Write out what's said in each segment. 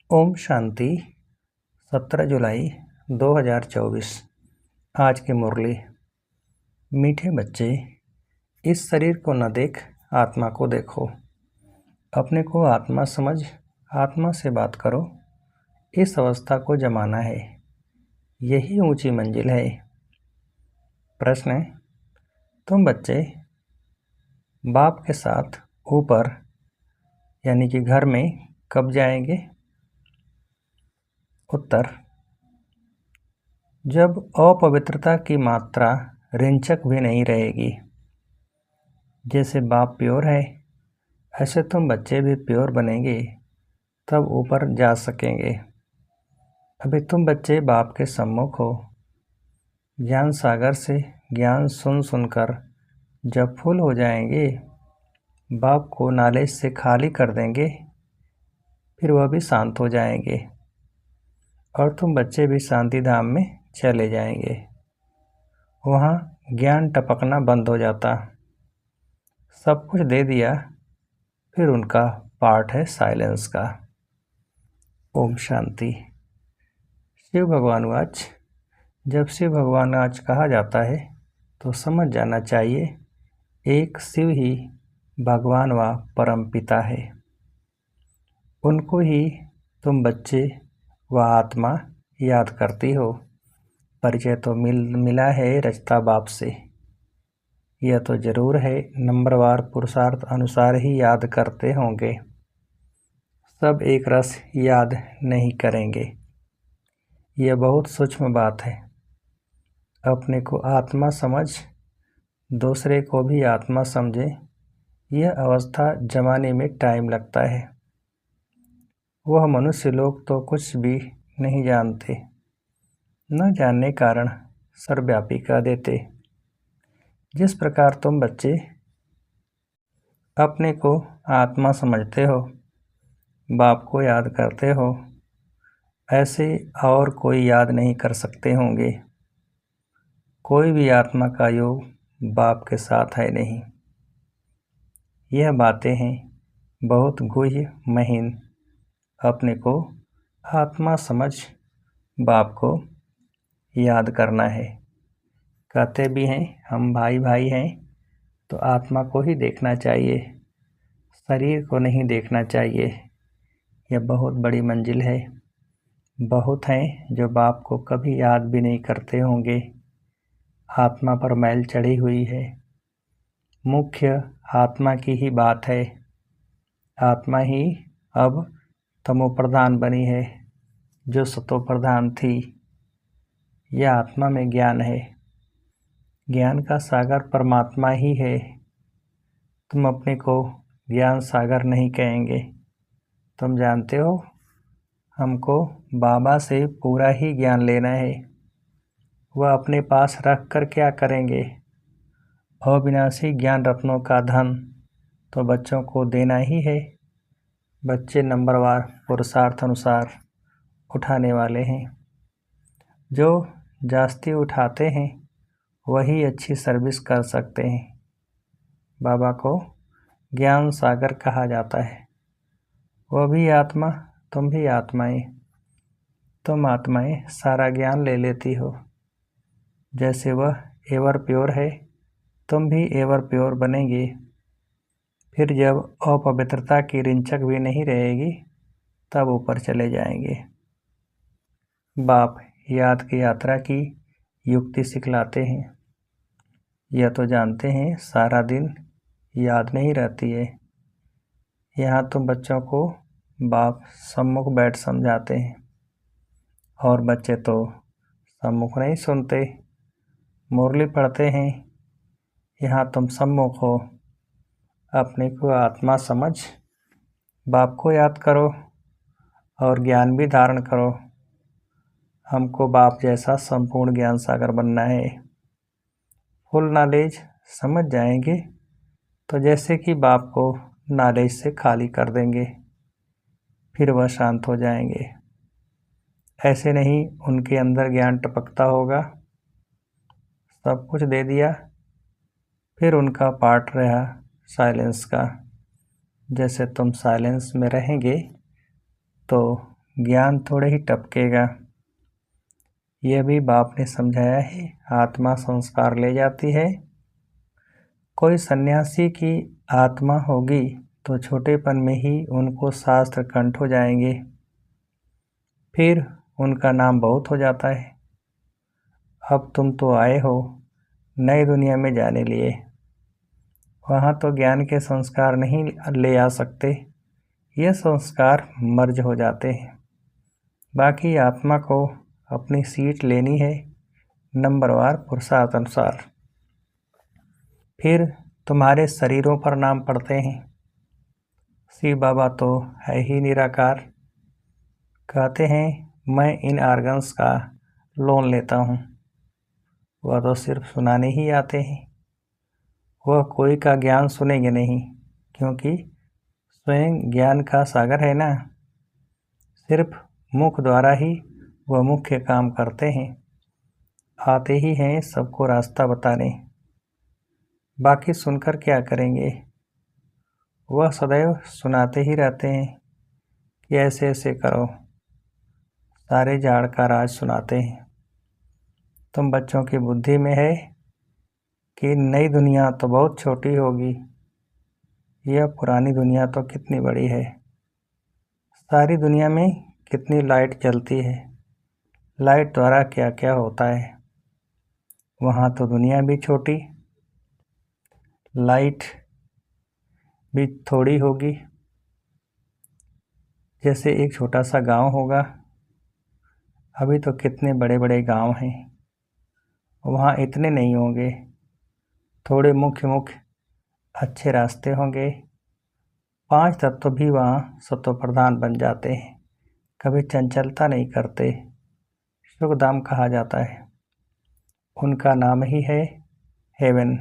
ओम शांति। 17 जुलाई 2024। आज की मुरली। मीठे बच्चे, इस शरीर को न देख आत्मा को देखो। अपने को आत्मा समझ आत्मा से बात करो। इस अवस्था को जमाना है, यही ऊंची मंजिल है। प्रश्न है, तुम बच्चे बाप के साथ ऊपर यानी कि घर में कब जाएंगे? उत्तर, जब अपवित्रता की मात्रा रिंचक भी नहीं रहेगी। जैसे बाप प्योर है, ऐसे तुम बच्चे भी प्योर बनेंगे, तब ऊपर जा सकेंगे। अभी तुम बच्चे बाप के सम्मुख हो। ज्ञान सागर से ज्ञान सुन सुनकर जब फुल हो जाएंगे, बाप को नॉलेज से खाली कर देंगे, फिर वह भी शांत हो जाएंगे और तुम बच्चे भी शांति धाम में चले जाएंगे। वहाँ ज्ञान टपकना बंद हो जाता। सब कुछ दे दिया, फिर उनका पार्ट है साइलेंस का। ओम शांति। शिव भगवान वाच। जब शिव भगवान आज कहा जाता है तो समझ जाना चाहिए एक शिव ही भगवान व परम पिता है। उनको ही तुम बच्चे व आत्मा याद करती हो। परिचय तो मिला है रचता बाप से, यह तो जरूर है नंबरवार पुरुषार्थ अनुसार ही याद करते होंगे। सब एक रस याद नहीं करेंगे। यह बहुत सूक्ष्म बात है। अपने को आत्मा समझ दूसरे को भी आत्मा समझे, यह अवस्था जमाने में टाइम लगता है। वह मनुष्य लोग तो कुछ भी नहीं जानते, न जानने कारण सर्वव्यापी कह देते। जिस प्रकार तुम बच्चे अपने को आत्मा समझते हो, बाप को याद करते हो, ऐसे और कोई याद नहीं कर सकते होंगे। कोई भी आत्मा का योग बाप के साथ है नहीं। यह बातें हैं बहुत गुह्य महीन। अपने को आत्मा समझ बाप को याद करना है। कहते भी हैं हम भाई भाई हैं, तो आत्मा को ही देखना चाहिए, शरीर को नहीं देखना चाहिए। यह बहुत बड़ी मंजिल है। बहुत हैं जो बाप को कभी याद भी नहीं करते होंगे। आत्मा पर मैल चढ़ी हुई है। मुख्य आत्मा की ही बात है। आत्मा ही अब तमो प्रधान बनी है, जो सतो प्रधान थी। यह आत्मा में ज्ञान है। ज्ञान का सागर परमात्मा ही है। तुम अपने को ज्ञान सागर नहीं कहेंगे। तुम जानते हो, हमको बाबा से पूरा ही ज्ञान लेना है। वह अपने पास रख कर क्या करेंगे? अविनाशी ज्ञान रत्नों का धन तो बच्चों को देना ही है। बच्चे नंबरवार पुरुषार्थ अनुसार उठाने वाले हैं। जो जास्ती उठाते हैं वही अच्छी सर्विस कर सकते हैं। बाबा को ज्ञान सागर कहा जाता है। वह भी आत्मा, तुम भी आत्माएं। तुम आत्माएं सारा ज्ञान ले लेती हो। जैसे वह एवर प्योर है, तुम भी एवर प्योर बनेंगे। फिर जब अपवित्रता की रिंचक भी नहीं रहेगी, तब ऊपर चले जाएंगे। बाप याद की यात्रा की युक्ति सिखलाते हैं। यह तो जानते हैं सारा दिन याद नहीं रहती है। यहाँ तुम बच्चों को बाप सम्मुख बैठ समझाते हैं, और बच्चे तो सम्मुख नहीं सुनते, मुरली पढ़ते हैं। यहाँ तुम सम्मुख हो। अपने को आत्मा समझ बाप को याद करो और ज्ञान भी धारण करो। हमको बाप जैसा संपूर्ण ज्ञान सागर बनना है। फुल नॉलेज समझ जाएंगे तो जैसे कि बाप को नॉलेज से खाली कर देंगे, फिर वह शांत हो जाएंगे। ऐसे नहीं उनके अंदर ज्ञान टपकता होगा। सब कुछ दे दिया, फिर उनका पार्ट रहा साइलेंस का। जैसे तुम साइलेंस में रहेंगे तो ज्ञान थोड़े ही टपकेगा। यह भी बाप ने समझाया है। आत्मा संस्कार ले जाती है। कोई सन्यासी की आत्मा होगी तो छोटेपन में ही उनको शास्त्र कंठ हो जाएंगे, फिर उनका नाम बहुत हो जाता है। अब तुम तो आए हो नई दुनिया में जाने लिए, वहाँ तो ज्ञान के संस्कार नहीं ले आ सकते, ये संस्कार मर्ज हो जाते हैं। बाकी आत्मा को अपनी सीट लेनी है नंबरवार पुरुषार्थ अनुसार। फिर तुम्हारे शरीरों पर नाम पड़ते हैं। शिव बाबा तो है ही निराकार। कहते हैं मैं इन आर्गन्स का लोन लेता हूँ। वह तो सिर्फ सुनाने ही आते हैं। वह कोई का ज्ञान सुनेंगे नहीं, क्योंकि स्वयं ज्ञान का सागर है ना। सिर्फ मुख द्वारा ही वह मुख्य काम करते हैं। आते ही हैं सबको रास्ता बताने। बाकी सुनकर क्या करेंगे। वह सदैव सुनाते ही रहते हैं कि ऐसे ऐसे करो। सारे झाड़ का राज सुनाते हैं। तुम बच्चों की बुद्धि में है कि नई दुनिया तो बहुत छोटी होगी, यह पुरानी दुनिया तो कितनी बड़ी है। सारी दुनिया में कितनी लाइट जलती है, लाइट द्वारा क्या क्या होता है। वहाँ तो दुनिया भी छोटी, लाइट भी थोड़ी होगी। जैसे एक छोटा सा गांव होगा, अभी तो कितने बड़े बड़े गांव हैं, वहाँ इतने नहीं होंगे। थोड़े मुख्य मुख्य अच्छे रास्ते होंगे। 5 तत्व भी वहाँ सत्व प्रधान बन जाते हैं, कभी चंचलता नहीं करते। सुखधाम कहा जाता है। उनका नाम ही है हेवन।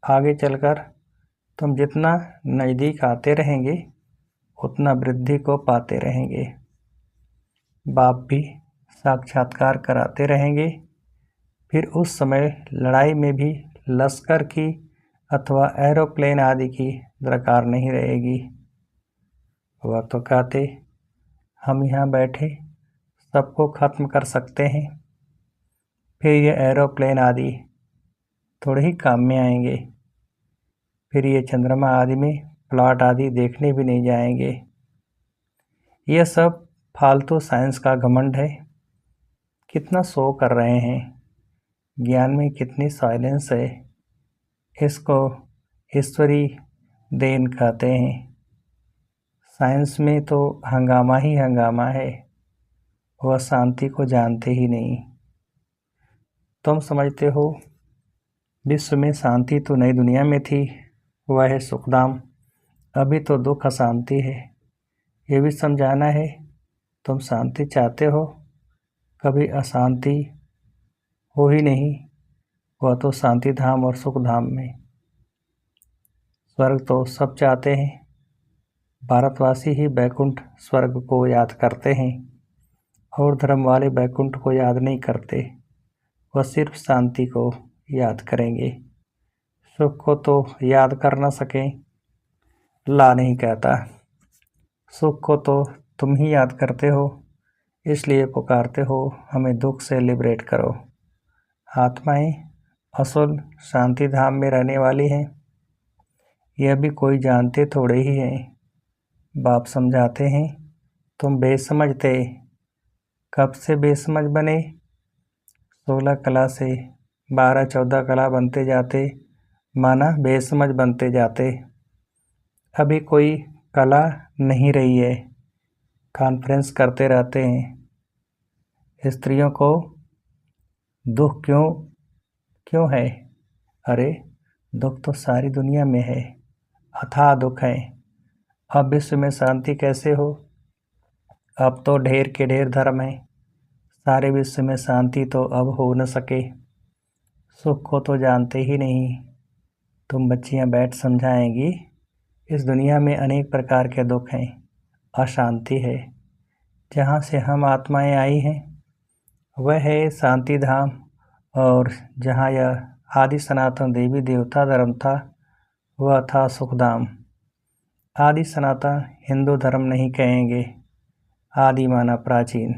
आगे चलकर तुम जितना नज़दीक आते रहेंगे उतना वृद्धि को पाते रहेंगे। बाप भी साक्षात्कार कराते रहेंगे। फिर उस समय लड़ाई में भी लश्कर की अथवा एरोप्लेन आदि की दरकार नहीं रहेगी। वह तो कहते हम यहाँ बैठे सबको खत्म कर सकते हैं, फिर ये एरोप्लेन आदि थोड़े ही काम में आएंगे। फिर ये चंद्रमा आदि में प्लॉट आदि देखने भी नहीं जाएंगे। यह सब फालतू साइंस का घमंड है। कितना शो कर रहे हैं। ज्ञान में कितनी साइलेंस है। इसको ईश्वरी देन कहते हैं। साइंस में तो हंगामा ही हंगामा है। वह शांति को जानते ही नहीं। तुम समझते हो विश्व में शांति तो नई दुनिया में थी, वह है सुखधाम। अभी तो दुख अशांति है। ये भी समझाना है तुम शांति चाहते हो, कभी अशांति हो ही नहीं। वह तो शांति धाम और सुख धाम में। स्वर्ग तो सब चाहते हैं। भारतवासी ही बैकुंठ स्वर्ग को याद करते हैं, और धर्म वाले बैकुंठ को याद नहीं करते। वह सिर्फ शांति को याद करेंगे। सुख को तो याद कर न सकें, ला नहीं कहता। सुख को तो तुम ही याद करते हो, इसलिए पुकारते हो हमें दुख से लिबरेट करो। आत्माएं असल शांति धाम में रहने वाली हैं, यह भी कोई जानते थोड़े ही हैं। बाप समझाते हैं तुम बेसमझ थे। कब से बेसमझ बने? 16 कला से 12-14 कला बनते जाते, माना बेसमझ बनते जाते। अभी कोई कला नहीं रही है। कॉन्फ्रेंस करते रहते हैं। स्त्रियों को दुख क्यों है? अरे दुख तो सारी दुनिया में है, अथाह दुख है। अब विश्व में शांति कैसे हो? अब तो ढेर के ढेर धर्म हैं, सारे विश्व में शांति तो अब हो न सके। सुख को तो जानते ही नहीं। तुम बच्चियां बैठ समझाएंगी इस दुनिया में अनेक प्रकार के दुख हैं, अशांति है। जहाँ से हम आत्माएं आई हैं वह है शांति धाम, और जहाँ यह आदि सनातन देवी देवता धर्म था वह था सुखधाम। आदि सनातन हिंदू धर्म नहीं कहेंगे, आदि माना प्राचीन।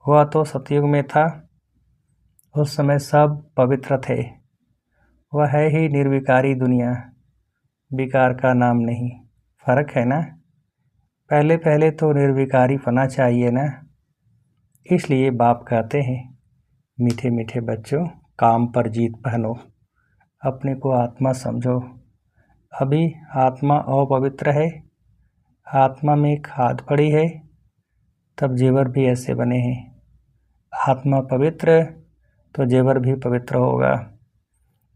वह तो सतयुग में था, उस समय सब पवित्र थे। वह है ही निर्विकारी दुनिया, विकार का नाम नहीं। फर्क है ना। पहले पहले तो निर्विकारी पना चाहिए ना। इसलिए बाप कहते हैं, मीठे मीठे बच्चों, काम पर जीत पहनो, अपने को आत्मा समझो। अभी आत्मा अपवित्र है, आत्मा में खाद पड़ी है, तब जेवर भी ऐसे बने हैं। आत्मा पवित्र तो जेवर भी पवित्र होगा।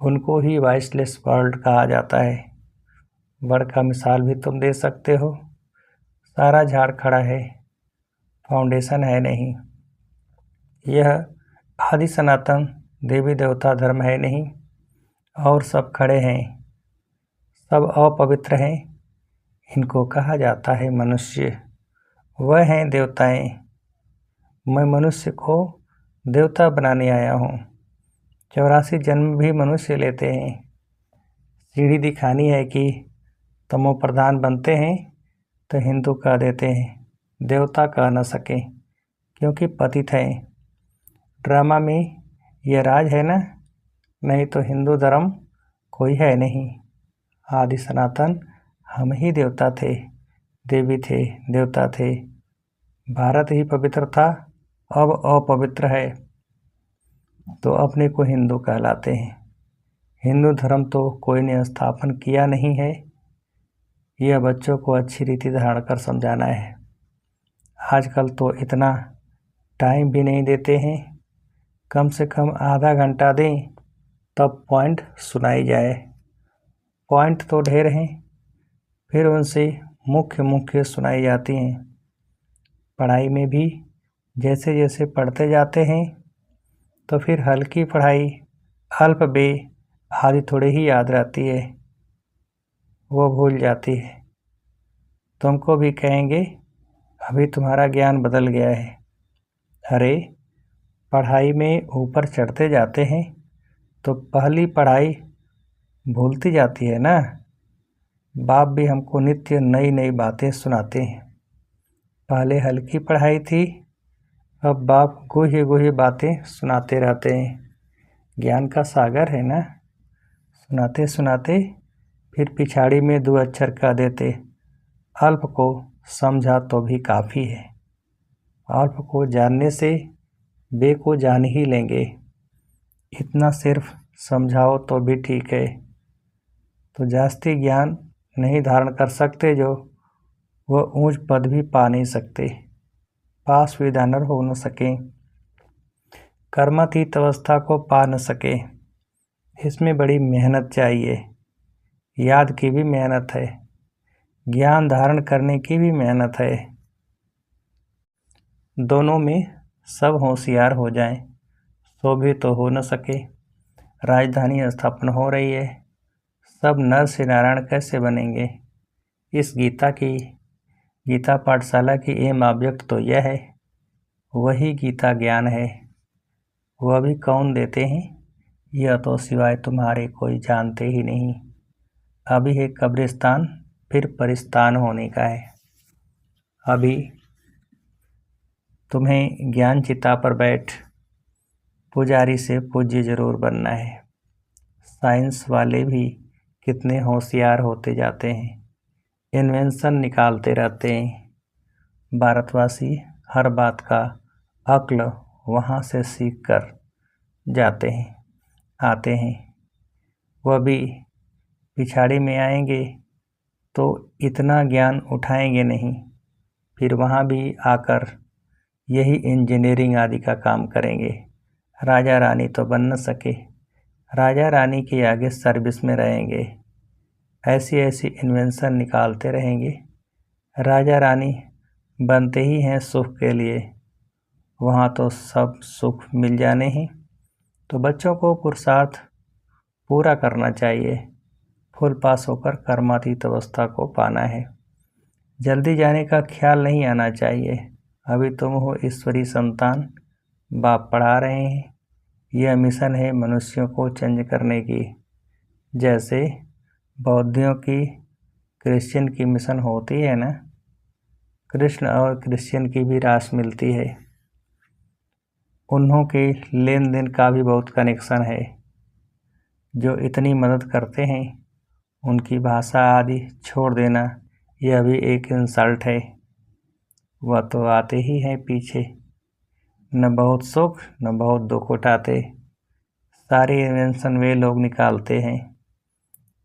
उनको ही वाइसलेस वर्ल्ड कहा जाता है। वड़ का मिसाल भी तुम दे सकते हो। सारा झाड़ खड़ा है, फाउंडेशन है नहीं। यह आदि सनातन देवी देवता धर्म है नहीं, और सब खड़े हैं, सब अपवित्र हैं। इनको कहा जाता है मनुष्य। वह हैं देवताएं। मैं मनुष्य को देवता बनाने आया हूँ। 84 जन्म भी मनुष्य लेते हैं। सीढ़ी दिखानी है कि तमो प्रधान बनते हैं तो हिंदू कह देते हैं, देवता कह न सके क्योंकि पतित हैं। ड्रामा में यह राज है ना, नहीं तो हिंदू धर्म कोई है नहीं। आदि सनातन हम ही देवता थे, देवी थे, देवता थे। भारत ही पवित्र था, अब अपवित्र है तो अपने को हिंदू कहलाते हैं। हिंदू धर्म तो कोई ने स्थापन किया नहीं है। यह बच्चों को अच्छी रीति धारण कर समझाना है। आजकल तो इतना टाइम भी नहीं देते हैं। कम से कम आधा घंटा दें तब पॉइंट सुनाई जाए। पॉइंट तो ढेर हैं, फिर उनसे मुख्य मुख्य सुनाई जाती हैं। पढ़ाई में भी जैसे जैसे पढ़ते जाते हैं तो फिर हल्की पढ़ाई अल्प बे आदि थोड़ी ही याद रहती है, वो भूल जाती है। तुमको भी कहेंगे अभी तुम्हारा ज्ञान बदल गया है। अरे पढ़ाई में ऊपर चढ़ते जाते हैं तो पहली पढ़ाई भूलती जाती है ना। बाप भी हमको नित्य नई नई बातें सुनाते हैं। पहले हल्की पढ़ाई थी, अब बाप गुह्य गुह्य बातें सुनाते रहते हैं। ज्ञान का सागर है ना। सुनाते सुनाते फिर पिछाड़ी में 2 अक्षर कह देते, अल्प को समझा तो भी काफ़ी है। अल्प को जानने से बे को जान ही लेंगे। इतना सिर्फ समझाओ तो भी ठीक है। तो जास्ती ज्ञान नहीं धारण कर सकते जो, वह ऊंच पद भी पा नहीं सकते, पास विदानर हो न सके, कर्मातीत अवस्था को पा न सके। इसमें बड़ी मेहनत चाहिए। याद की भी मेहनत है, ज्ञान धारण करने की भी मेहनत है। दोनों में सब होशियार हो जाएं, सो भी तो हो न सके। राजधानी स्थापना हो रही है, सब नर से नारायण कैसे बनेंगे। इस गीता पाठशाला की एम ऑब्जेक्ट तो यह है, वही गीता ज्ञान है। वह भी कौन देते हैं, यह तो सिवाय तुम्हारे कोई जानते ही नहीं। अभी है कब्रिस्तान, फिर परिस्तान होने का है। अभी तुम्हें ज्ञान चिता पर बैठ पुजारी से पूज्य जरूर बनना है। साइंस वाले भी कितने होशियार होते जाते हैं, इन्वेंशन निकालते रहते हैं। भारतवासी हर बात का अक्ल वहाँ से सीख कर जाते हैं, आते हैं। वह भी पिछाड़ी में आएंगे तो इतना ज्ञान उठाएंगे नहीं, फिर वहाँ भी आकर यही इंजीनियरिंग आदि का काम करेंगे। राजा रानी तो बन न सके, राजा रानी के आगे सर्विस में रहेंगे। ऐसी ऐसी इन्वेंशन निकालते रहेंगे। राजा रानी बनते ही हैं सुख के लिए, वहाँ तो सब सुख मिल जाने हैं। तो बच्चों को पुरुषार्थ पूरा करना चाहिए, फुल पास होकर कर्मातीत अवस्था को पाना है। जल्दी जाने का ख्याल नहीं आना चाहिए। अभी तुम हो ईश्वरी संतान, बाप पढ़ा रहे हैं। यह मिशन है मनुष्यों को चेंज करने की, जैसे बौद्धियों की, क्रिश्चियन की मिशन होती है ना। कृष्ण और क्रिश्चियन की भी रास मिलती है। उन्हों के लेन देन का भी बहुत कनेक्शन है। जो इतनी मदद करते हैं उनकी भाषा आदि छोड़ देना यह भी एक इंसल्ट है। वह तो आते ही हैं पीछे, न बहुत सुख न बहुत दुख उठाते। सारी इन्वेंशन वे लोग निकालते हैं।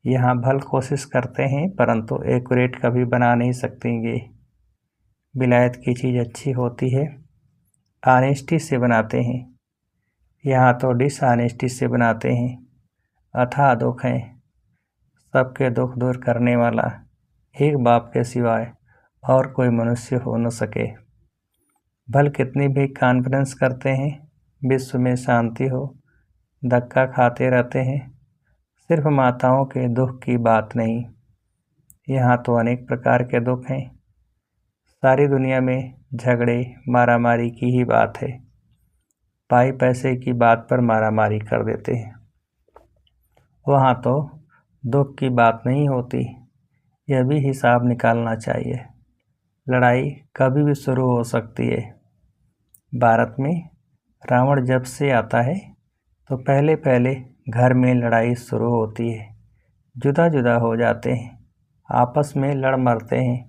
यहाँ भल कोशिश करते हैं परंतु एक्यूरेट कभी बना नहीं सकेंगे। विलायत की चीज़ अच्छी होती है, ऑनेस्टी से बनाते हैं। यहाँ तो डिसऑनेस्टी से बनाते हैं। अथाह दुख हैं। सबके दुख दूर करने वाला एक बाप के सिवाय और कोई मनुष्य हो न सके। भल कितनी भी कॉन्फ्रेंस करते हैं, विश्व में शांति हो, धक्का खाते रहते हैं। सिर्फ माताओं के दुख की बात नहीं, यहाँ तो अनेक प्रकार के दुख हैं। सारी दुनिया में झगड़े मारामारी की ही बात है। पाई पैसे की बात पर मारामारी कर देते हैं। वहाँ तो दुख की बात नहीं होती। यह भी हिसाब निकालना चाहिए। लड़ाई कभी भी शुरू हो सकती है। भारत में रावण जब से आता है तो पहले पहले घर में लड़ाई शुरू होती है। जुदा जुदा हो जाते हैं, आपस में लड़ मरते हैं।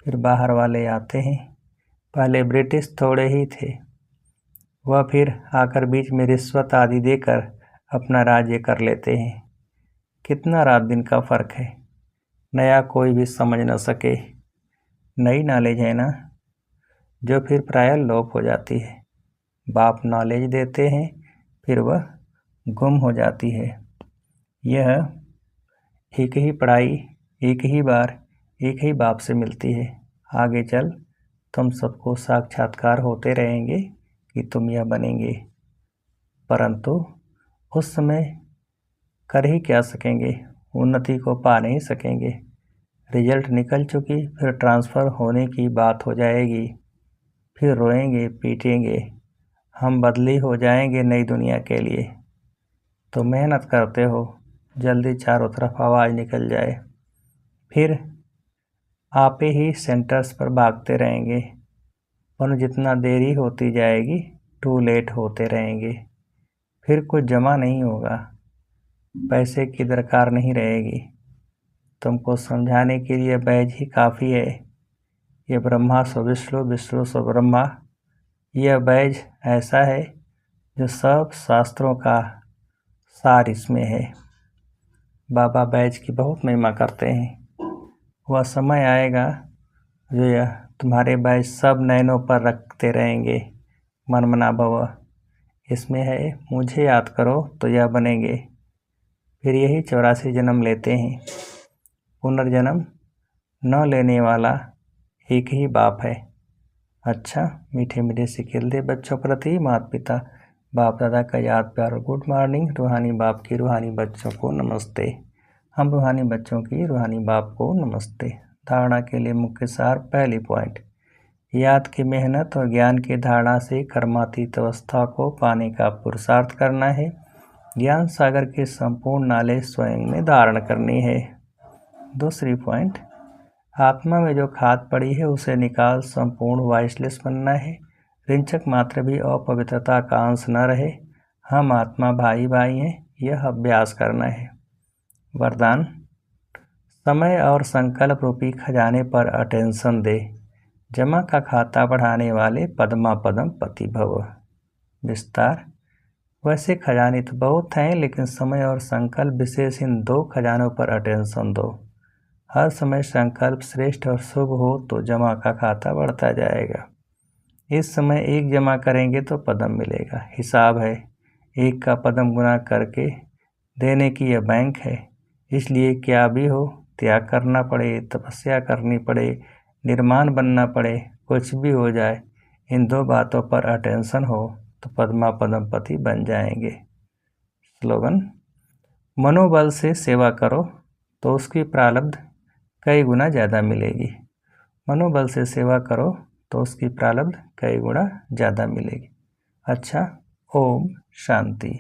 फिर बाहर वाले आते हैं। पहले ब्रिटिश थोड़े ही थे, वह फिर आकर बीच में रिश्वत आदि देकर अपना राज्य कर लेते हैं। कितना रात दिन का फ़र्क है। नया कोई भी समझ न सके। नई नॉलेज है ना, जो फिर प्रायः लोप हो जाती है। बाप नॉलेज देते हैं, फिर वह गुम हो जाती है। यह एक ही पढ़ाई एक ही बार एक ही बाप से मिलती है। आगे चल तुम सबको साक्षात्कार होते रहेंगे कि तुम यह बनेंगे, परंतु उस समय कर ही क्या सकेंगे, उन्नति को पा नहीं सकेंगे। रिजल्ट निकल चुकी, फिर ट्रांसफ़र होने की बात हो जाएगी। फिर रोएंगे पीटेंगे, हम बदली हो जाएंगे नई दुनिया के लिए। तो मेहनत करते हो, जल्दी चारों तरफ आवाज़ निकल जाए। फिर आपे ही सेंटर्स पर भागते रहेंगे, पर जितना देरी होती जाएगी टू लेट होते रहेंगे। फिर कुछ जमा नहीं होगा, पैसे की दरकार नहीं रहेगी। तुमको समझाने के लिए बैज ही काफ़ी है। ये ब्रह्मा सो विष्णु, विष्णु सो ब्रह्मा। यह बैज ऐसा है जो सब शास्त्रों का सार इसमें है। बाबा बैज की बहुत महिमा करते हैं। वह समय आएगा जो यह तुम्हारे बैज सब नैनों पर रखते रहेंगे। मनमना भव इसमें है, मुझे याद करो तो यह बनेंगे। फिर यही 84 जन्म लेते हैं। पुनर्जन्म न लेने वाला एक ही बाप है। अच्छा, मीठे मीठे सिखिल दे बच्चों प्रति माता पिता बाप दादा का याद प्यार और गुड मॉर्निंग। रूहानी बाप की रूहानी बच्चों को नमस्ते। हम रूहानी बच्चों की रूहानी बाप को नमस्ते। धारणा के लिए मुख्य सार। पहली पॉइंट, याद की मेहनत और ज्ञान की धारणा से कर्मातीत अवस्था को पाने का पुरुषार्थ करना है। ज्ञान सागर की संपूर्ण नॉलेज स्वयं में धारण करनी है। दूसरी पॉइंट, आत्मा में जो खाद पड़ी है उसे निकाल संपूर्ण वाइसलेस बनना है। रिंचक मात्र भी अपवित्रता का अंश न रहे। हम आत्मा भाई भाई हैं, यह अभ्यास करना है। वरदान, समय और संकल्प रूपी खजाने पर अटेंशन दे। जमा का खाता बढ़ाने वाले पद्मा पदम पति भव। विस्तार, वैसे खजाने तो बहुत हैं, लेकिन समय और संकल्प विशेष इन दो खजानों पर अटेंशन दो। हर समय संकल्प श्रेष्ठ और शुभ हो तो जमा का खाता बढ़ता जाएगा। इस समय एक जमा करेंगे तो पदम मिलेगा। हिसाब है, एक का पदम गुना करके देने की यह बैंक है। इसलिए क्या भी हो, त्याग करना पड़े, तपस्या करनी पड़े, निर्माण बनना पड़े, कुछ भी हो जाए, इन दो बातों पर अटेंशन हो तो पद्मा पदमपति बन जाएंगे। स्लोगन, मनोबल से सेवा करो तो उसकी प्रारब्ध कई गुना ज़्यादा मिलेगी। मनोबल से सेवा करो तो उसकी प्रारब्ध कई गुना ज़्यादा मिलेगी। अच्छा, ओम शांति।